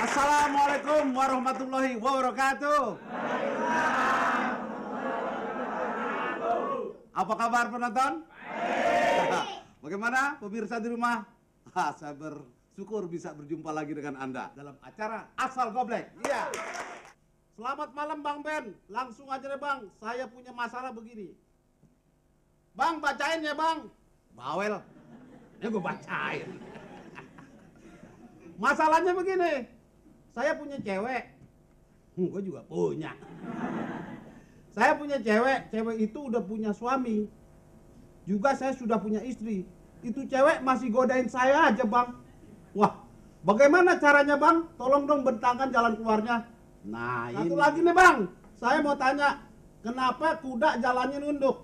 Assalamualaikum warahmatullahi wabarakatuh. Apa kabar penonton? Bagaimana pemirsa di rumah? Saya bersyukur bisa berjumpa lagi dengan Anda dalam acara Asal Goblek. Iya. Selamat malam Bang Ben. Langsung aja deh Bang. Saya punya masalah begini. Bang, bacain ya Bang. Bawel. Ya gue bacain. Masalahnya begini. Saya punya cewek. Gue juga punya. Saya punya cewek. Cewek itu udah punya suami. Juga saya sudah punya istri. Itu cewek masih godain saya aja Bang. Wah, bagaimana caranya Bang? Tolong dong bentangkan jalan keluarnya. Nah, satu ini lagi nih Bang. Saya mau tanya, kenapa kuda jalannya nunduk?